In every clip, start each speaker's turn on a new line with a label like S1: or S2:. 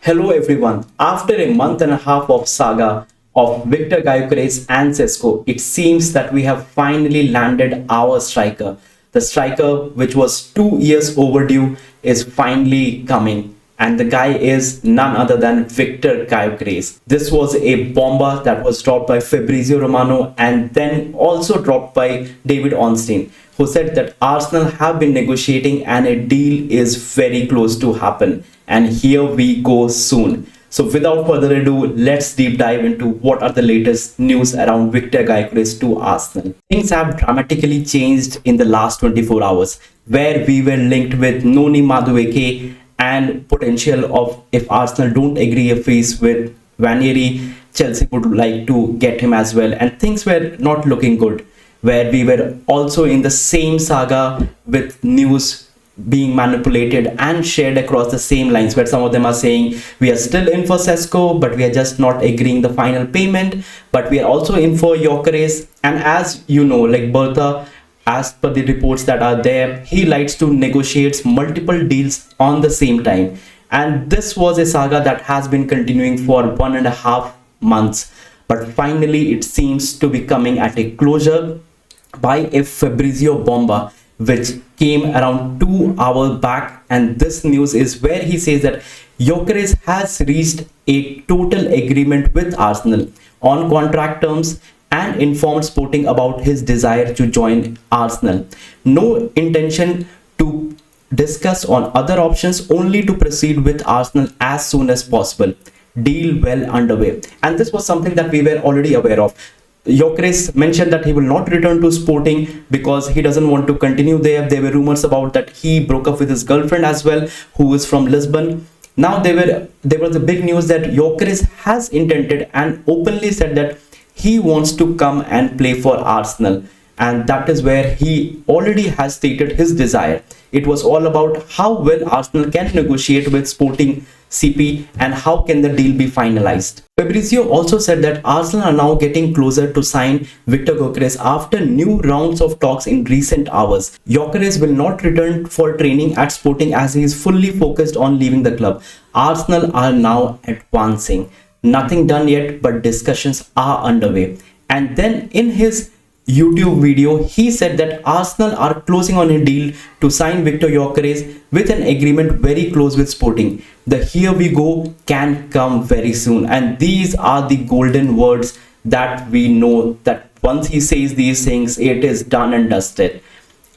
S1: Hello everyone. After a month and a half of saga of Victor Gyokeres and Sesko, it seems that we have finally landed our striker. The striker, which was 2 years overdue, is finally coming. And the guy is none other than Victor Gyokeres. This was a bomber that was dropped by Fabrizio Romano and then also dropped by David Ornstein, who said that Arsenal have been negotiating and a deal is very close to happen. And here we go soon. So without further ado, let's deep dive into what are the latest news around Victor Gyokeres to Arsenal. Things have dramatically changed in the last 24 hours, where we were linked with Noni Madueke and potential of if Arsenal don't agree a fees with Ranieri, Chelsea would like to get him as well. And things were not looking good, where we were also in the same saga with news being manipulated and shared across the same lines, where some of them are saying we are still in for Sesko but we are just not agreeing the final payment, but we are also in for Gyokeres. And as you know, like Bertha, as per the reports that are there, he likes to negotiate multiple deals on the same time, and this was a saga that has been continuing for 1.5 months, but finally it seems to be coming at a closure by a Fabrizio Bomba, which came around 2 hours back. And this news is where he says that Gyokeres has reached a total agreement with Arsenal on contract terms and informed Sporting about his desire to join Arsenal. No intention to discuss on other options, only to proceed with Arsenal as soon as possible. Deal well underway. And this was something that we were already aware of. Gyokeres mentioned that he will not return to Sporting because he doesn't want to continue there. There were rumors about that he broke up with his girlfriend as well, who is from Lisbon. Now there was a big news that Gyokeres has intended and openly said that he wants to come and play for Arsenal, and that is where he already has stated his desire. It was all about how well Arsenal can negotiate with Sporting CP and how can the deal be finalized. Fabrizio also said that Arsenal are now getting closer to sign Victor Gyokeres after new rounds of talks in recent hours. Gyokeres will not return for training at Sporting as he is fully focused on leaving the club. Arsenal are now advancing. Nothing done yet, but discussions are underway. And then in his YouTube video, he said that Arsenal are closing on a deal to sign Victor Gyokeres with an agreement very close with Sporting. The here we go can come very soon, and these are the golden words that we know that once he says these things, it is done and dusted.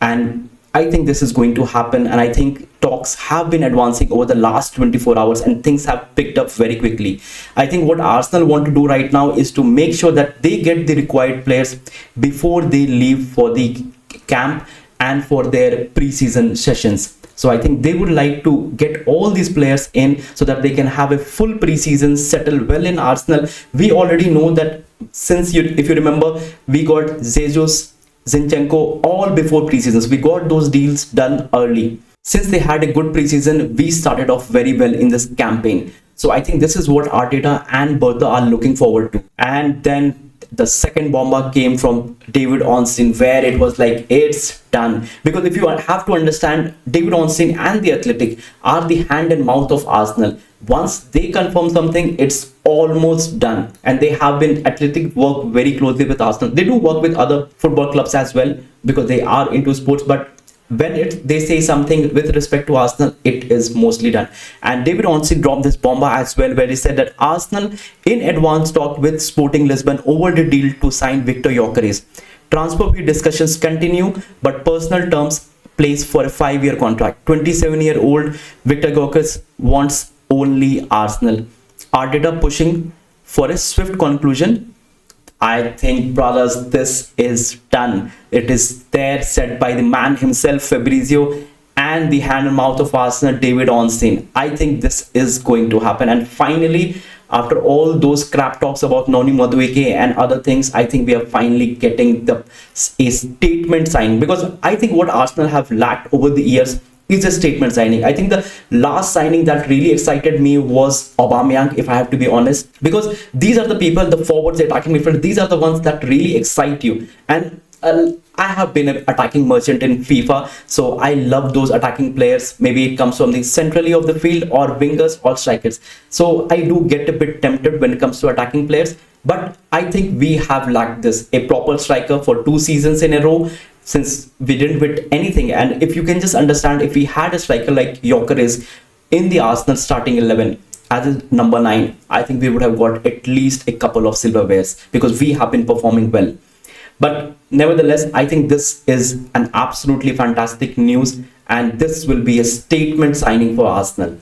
S1: And I think this is going to happen, and I think talks have been advancing over the last 24 hours and things have picked up very quickly. I think what Arsenal want to do right now is to make sure that they get the required players before they leave for the camp and for their pre-season sessions. So I think they would like to get all these players in so that they can have a full pre-season, settle well in Arsenal. We already know that since if you remember, we got Jesus, Zinchenko all before preseasons. We got those deals done early. Since they had a good preseason, we started off very well in this campaign. So I think this is what Arteta and Bertha are looking forward to. And then the second bomber came from David Ornstein, where it was like it's done. Because if you have to understand, David Ornstein and the Athletic are the hand and mouth of Arsenal. Once they confirm something, it's almost done. And they have been, Athletic work very closely with Arsenal. They do work with other football clubs as well because they are into sports, but when they say something with respect to Arsenal, it is mostly done. And David Ornstein dropped this bomber as well, where he said that Arsenal in advance talked with Sporting Lisbon over the deal to sign Victor Gyokeres. Transfer fee discussions continue, but personal terms place for a 5-year contract. 27-year-old Victor Gyokeres wants only Arsenal. Arteta pushing for a swift conclusion. I think, brothers, this is done. It is there, said by the man himself, Fabrizio, and the hand and mouth of Arsenal, David Ornstein. I think this is going to happen. And finally, after all those crap talks about Noni Madueke and other things, I think we are finally getting a statement signed. Because I think what Arsenal have lacked over the years is a statement signing. I think the last signing that really excited me was Aubameyang, if I have to be honest, because these are the people, the forwards, the attacking midfield, these are the ones that really excite you. And I have been an attacking merchant in FIFA, so I love those attacking players. Maybe it comes from the centrally of the field or wingers or strikers. So I do get a bit tempted when it comes to attacking players. But I think we have lacked this, a proper striker for 2 seasons in a row since we didn't win anything. And if you can just understand, if we had a striker like Gyokeres in the Arsenal starting 11 as a number 9, I think we would have got at least a couple of silverwares because we have been performing well. But nevertheless, I think this is an absolutely fantastic news, and this will be a statement signing for Arsenal.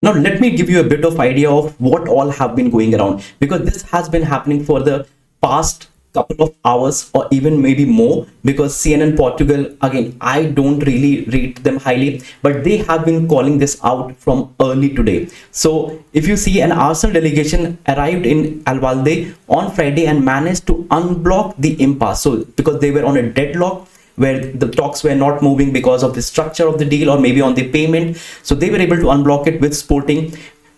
S1: Now, let me give you a bit of idea of what all have been going around, because this has been happening for the past couple of hours or even maybe more, because CNN Portugal, again, I don't really rate them highly, but they have been calling this out from early today. So if you see, an Arsenal delegation arrived in Alvalde on Friday and managed to unblock the impasse. So because they were on a deadlock where the talks were not moving because of the structure of the deal or maybe on the payment, so they were able to unblock it with Sporting.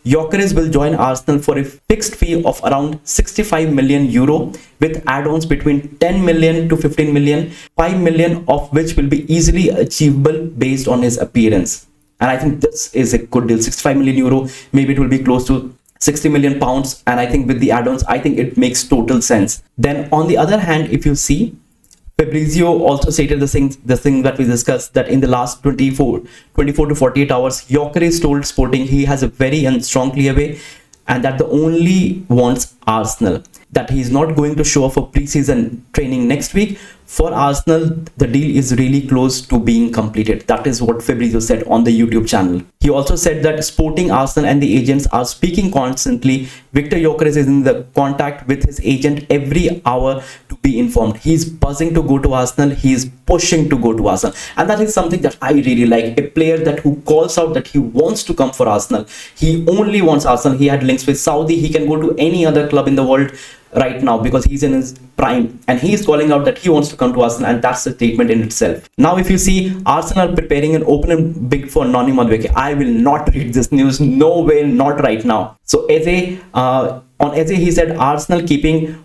S1: Gyökeres will join Arsenal for a fixed fee of around 65 million euro with add-ons between 10 million to 15 million, 5 million of which will be easily achievable based on his appearance. And I think this is a good deal. 65 million euro, maybe it will be close to 60 million pounds. And I think with the add-ons, I think it makes total sense. Then on the other hand, if you see, Fabrizio also stated the thing that we discussed, that in the last 24 to 48 hours, Gyökeres told Sporting he has a very strong clear way and that the only wants Arsenal, that he is not going to show up for pre-season training next week. For Arsenal, the deal is really close to being completed. That is what Fabrizio said on the YouTube channel. He also said that Sporting, Arsenal and the agents are speaking constantly. Victor Gyokeres is in the contact with his agent every hour to be informed. He's buzzing to go to Arsenal. He's pushing to go to Arsenal. And that is something that I really like. A player that who calls out that he wants to come for Arsenal. He only wants Arsenal. He had links with Saudi. He can go to any other club in the world right now because he's in his prime, and he is calling out that he wants to come to Arsenal, and that's a statement in itself. Now if you see, Arsenal preparing an opening bid for Noni Madueke. I will not read this news, no way, not right now. So Eze, on Eze, he said Arsenal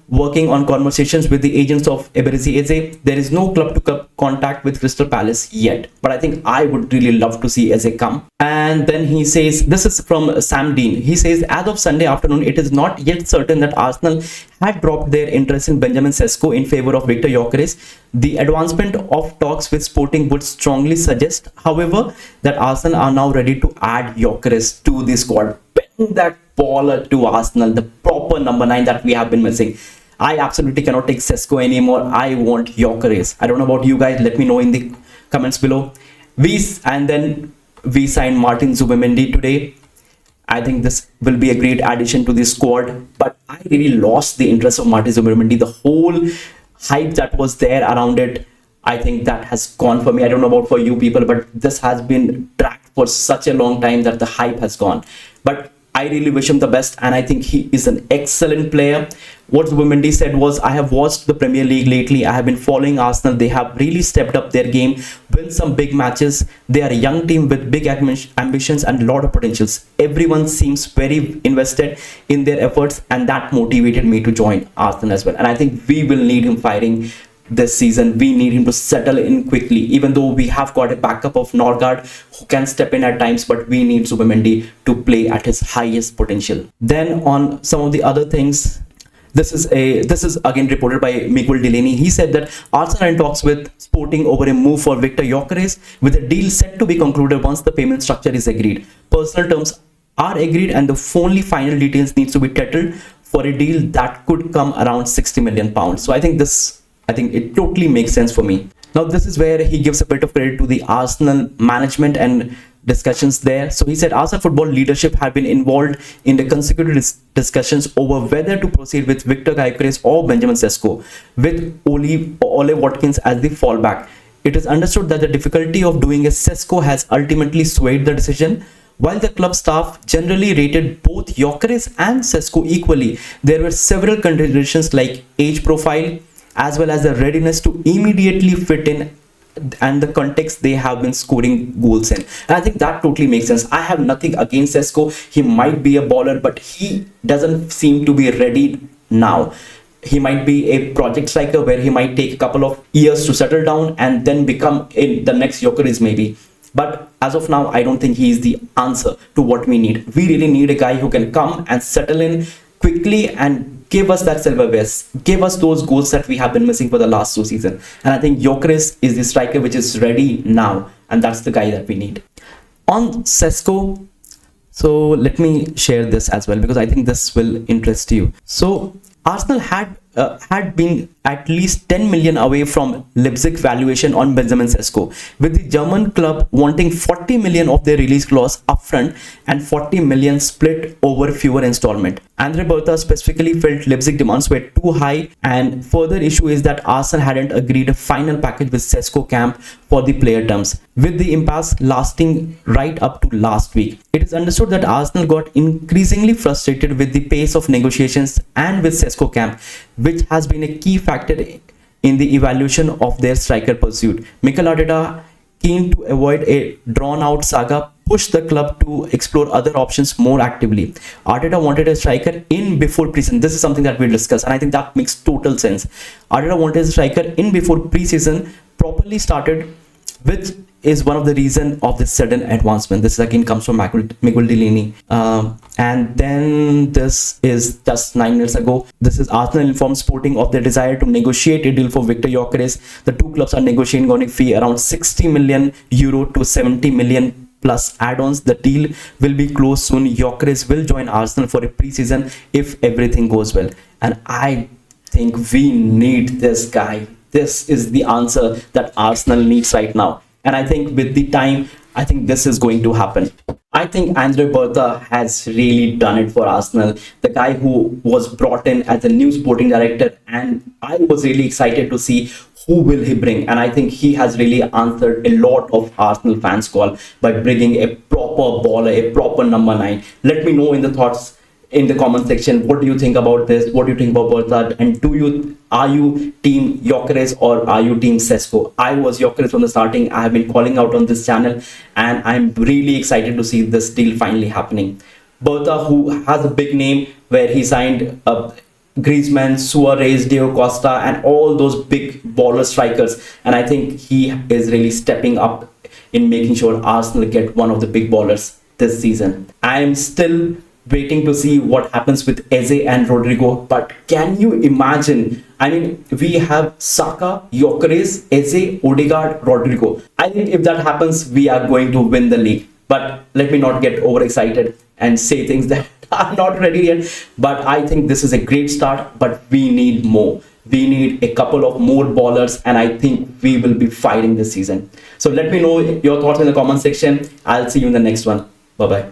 S1: working on conversations with the agents of Eberechi Eze. There is no club to club contact with Crystal Palace yet, but I think I would really love to see Eze come. And then he says, this is from Sam Dean, he says, as of Sunday afternoon, it is not yet certain that Arsenal had dropped their interest in Benjamin Sesko in favor of Victor Gyokeres. The advancement of talks with Sporting would strongly suggest, however, that Arsenal are now ready to add Gyokeres to the squad. Bring that baller to Arsenal, the proper number 9 that we have been missing. I absolutely cannot take Sesko anymore. I want Gyokeres. I don't know about you guys. Let me know in the comments below. And then we signed Martin Zubimendi today. I think this will be a great addition to the squad, but I really lost the interest of Martin Zubimendi. The whole hype that was there around it, I think that has gone for me. I don't know about for you people, but this has been tracked for such a long time that the hype has gone. But I really wish him the best, and I think he is an excellent player. What Zubimendi said was, I have watched the Premier League lately. I have been following Arsenal. They have really stepped up their game, win some big matches. They are a young team with big ambitions and a lot of potentials. Everyone seems very invested in their efforts, and that motivated me to join Arsenal as well. And I think we will need him firing this season. We need him to settle in quickly, even though we have got a backup of Norgard who can step in at times, but we need Zubimendi to play at his highest potential. Then on some of the other things, this is again reported by Miguel Delaney. He said that Arsenal are in talks with Sporting over a move for Victor Gyokeres, with a deal set to be concluded once the payment structure is agreed. Personal terms are agreed and the only final details needs to be settled for a deal that could come around 60 million pounds. So I think it totally makes sense for me. Now this is where he gives a bit of credit to the Arsenal management and discussions there. So he said Arsenal football leadership have been involved in the consecutive discussions over whether to proceed with Victor Gyokeres or Benjamin Sesko, with Ole Watkins as the fallback. It is understood that the difficulty of doing a Sesko has ultimately swayed the decision. While the club staff generally rated both Gyokeres and Sesko equally, there were several considerations like age profile, as well as the readiness to immediately fit in and the context they have been scoring goals in. And I think that totally makes sense. I have nothing against Sesko. He might be a baller, but he doesn't seem to be ready now. he might be a project striker where he might take a couple of years to settle down and then become in the next Gyokeres maybe. But as of now, I don't think he is the answer to what we need. We really need a guy who can come and settle in quickly and give us that silver vest, give us those goals that we have been missing for the last 2 seasons. And I think Gyokeres is the striker which is ready now, and that's the guy that we need. On Sesko, so let me share this as well because I think this will interest you. So Arsenal had been at least 10 million away from Leipzig valuation on Benjamin Sesko, with the German club wanting 40 million of their release clause upfront and 40 million split over fewer installment. Andre Bertha specifically felt Leipzig demands were too high, and further issue is that Arsenal hadn't agreed a final package with Sesko camp for the player terms, with the impasse lasting right up to last week. It is understood that Arsenal got increasingly frustrated with the pace of negotiations and with Sesko camp, which has been a key factor in the evaluation of their striker pursuit. Mikel Arteta, keen to avoid a drawn-out saga, pushed the club to explore other options more actively. Arteta wanted a striker in before preseason. This is something that we'll discuss, and I think that makes total sense. Arteta wanted a striker in before preseason properly started, which is one of the reason of this sudden advancement. This again comes from Miguel Delaney. And then this is just 9 minutes ago. This is Arsenal informed Sporting of their desire to negotiate a deal for Victor Gyokeres. The two clubs are negotiating on a fee around 60 million euro to 70 million plus add-ons. The deal will be closed soon. Gyokeres will join Arsenal for a pre-season if everything goes well. And I think we need this guy. This is the answer that Arsenal needs right now. And I think with the time, I think this is going to happen. I think Andre Bertha has really done it for Arsenal. The guy who was brought in as a new sporting director, and I was really excited to see who will he bring. And I think he has really answered a lot of Arsenal fans' call by bringing a proper baller, a proper number 9. Let me know in the thoughts in the comment section, what do you think about this? What do you think about Bertha? And are you team Gyokeres or are you team Sesko? I was Gyokeres from the starting. I have been calling out on this channel, and I'm really excited to see this deal finally happening. Bertha, who has a big name, where he signed Griezmann, Suarez, Diego Costa, and all those big baller strikers. And I think he is really stepping up in making sure Arsenal get one of the big ballers this season. I am still waiting to see what happens with Eze and Rodrigo, but can you imagine? I mean, we have Saka, Gyokeres, Eze, Odegaard, Rodrigo. I think if that happens, we are going to win the league. But let me not get overexcited and say things that are not ready yet. But I think this is a great start, but we need more. We need a couple of more ballers, and I think we will be fighting this season. So let me know your thoughts in the comment section. I'll see you in the next one. Bye-bye.